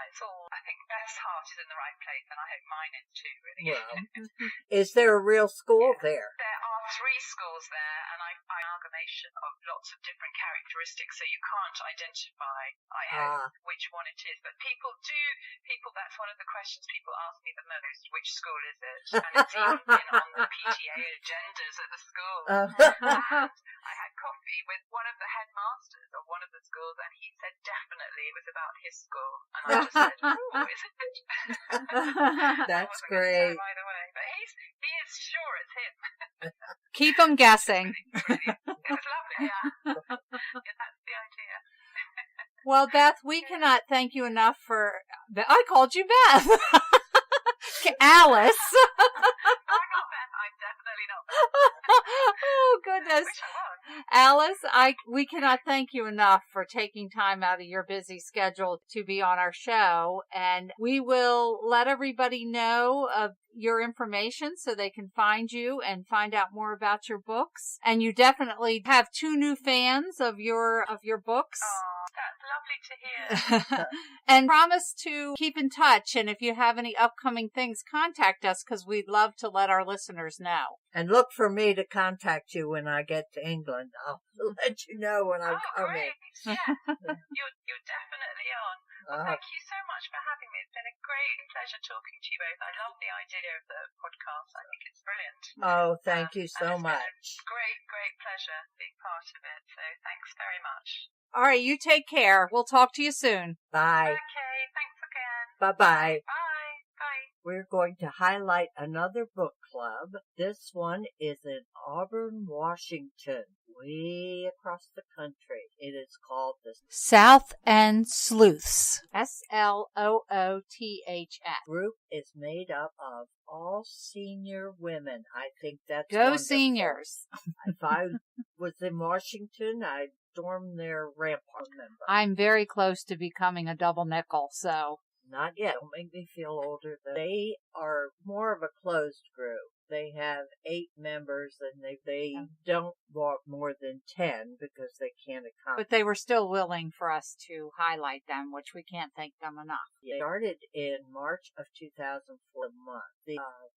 it's all, I think Beth's heart is in the right place, and I hope mine is too, really. Well, is there a real school there? There are 3 schools there, and I find an amalgamation of lots of different characteristics, so you can't identify, I hope, which one it is. But that's one of the questions people ask me the most, which school is it? And it's even been on the PTA agendas at the school. And I had coffee with one of the headmasters of one of the schools, and he said definitely it was about his school. And I just said, oh, is it? That's great. By the way, but he is sure it's him. Keep them guessing. It was lovely, yeah. That's the idea. Well, Beth, we cannot thank you enough for... I called you Beth. Alice. I'm not Beth. I'm definitely not Beth. Oh, goodness. Which I was. Alice, we cannot thank you enough for taking time out of your busy schedule to be on our show. And we will let everybody know of your information so they can find you and find out more about your books. And you definitely have 2 new fans of your books. Oh, that's lovely to hear. And promise to keep in touch. And if you have any upcoming things, contact us, because we'd love to let our listeners know. And look for me to contact you when I get to England. I'll let you know when I'm coming. Great. Yeah, you're definitely on. Well, thank you so much for having me. It's been a great pleasure talking to you both. I love the idea of the podcast. I think it's brilliant. Oh, thank you so much. Great pleasure being part of it. So thanks very much. All right, you take care. We'll talk to you soon. Bye. Okay, thanks again. Bye-bye. Bye. Bye. We're going to highlight another book club. This one is in Auburn, Washington, way across the country. It is called the South End Slooths. Slooths. Group is made up of all senior women. I think that's Go wonderful. Seniors. If I was in Washington, I'd storm their rampart member. I'm very close to becoming a double nickel, so... Not yet. Don't make me feel older. They are more of a closed group. They have 8 members, and they don't want more than 10 because they can't accommodate. But they were still willing for us to highlight them, which we can't thank them enough. They started in March of 2004 month.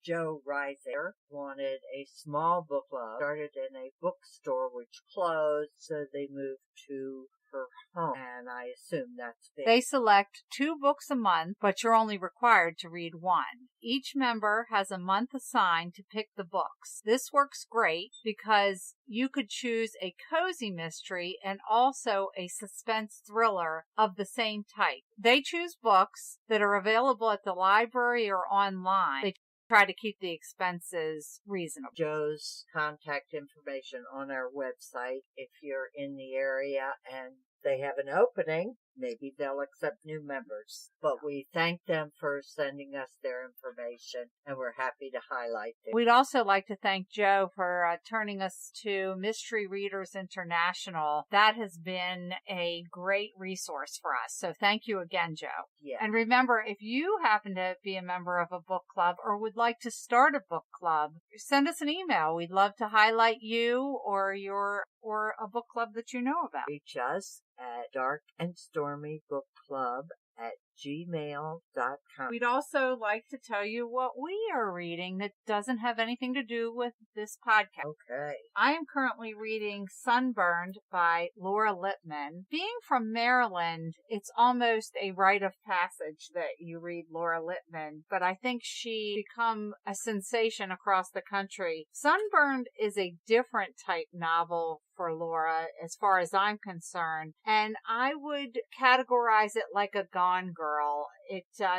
Joe Reiser wanted a small book club. Started in a bookstore which closed, so they moved to her home, and I assume that's big. They select 2 books a month, but you're only required to read 1. Each member has a month assigned to pick the books. This works great because you could choose a cozy mystery and also a suspense thriller of the same type. They choose books that are available at the library or online. They try to keep the expenses reasonable. Joe's contact information on our website. If you're in the area and they have an opening, maybe they'll accept new members. But we thank them for sending us their information, and we're happy to highlight them. We'd also like to thank Joe for turning us to Mystery Readers International. That has been a great resource for us. So thank you again, Joe. Yeah. And remember, if you happen to be a member of a book club or would like to start a book club, send us an email. We'd love to highlight you or a book club that you know about. Reach us at darkandstormybookclub@gmail.com. We'd also like to tell you what we are reading that doesn't have anything to do with this podcast. Okay. I am currently reading Sunburned by Laura Lippman. Being from Maryland, it's almost a rite of passage that you read Laura Lippman, but I think she become a sensation across the country. Sunburned is a different type novel for Laura, as far as I'm concerned, and I would categorize it like a Gone Girl.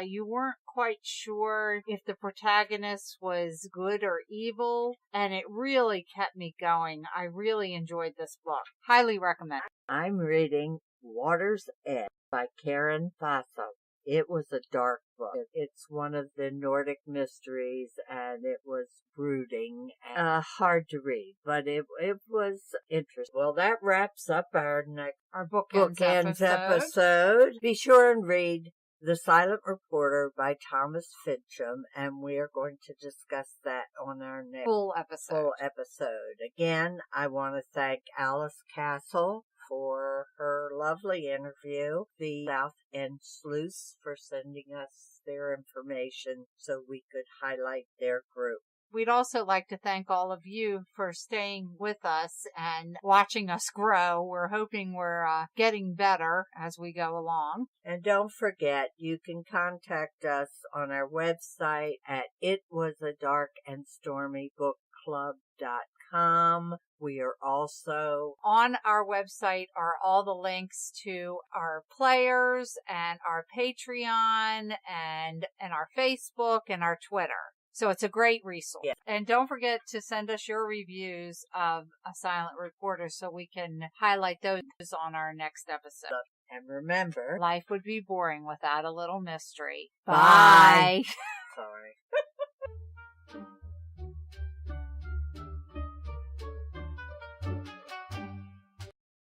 You weren't quite sure if the protagonist was good or evil, and it really kept me going. I really enjoyed this book. Highly recommend. I'm reading Water's Edge by Karen Faso. It was a dark book. It's one of the Nordic mysteries, and it was brooding and hard to read, but it was interesting. Well, that wraps up our next bookends episode. Be sure and read The Silent Reporter by Thomas Fincham, and we are going to discuss that on our next full episode. Again, I want to thank Alice Castle for her lovely interview, the South End Slooths for sending us their information so we could highlight their group. We'd also like to thank all of you for staying with us and watching us grow. We're hoping we're getting better as we go along. And don't forget, you can contact us on our website at itwasadarkandstormybookclub.com. We are also on our website are all the links to our players and our Patreon and our Facebook and our Twitter. So it's a great resource. Yeah. And don't forget to send us your reviews of A Silent Reporter so we can highlight those on our next episode. And remember, life would be boring without a little mystery. Bye. Bye. Sorry.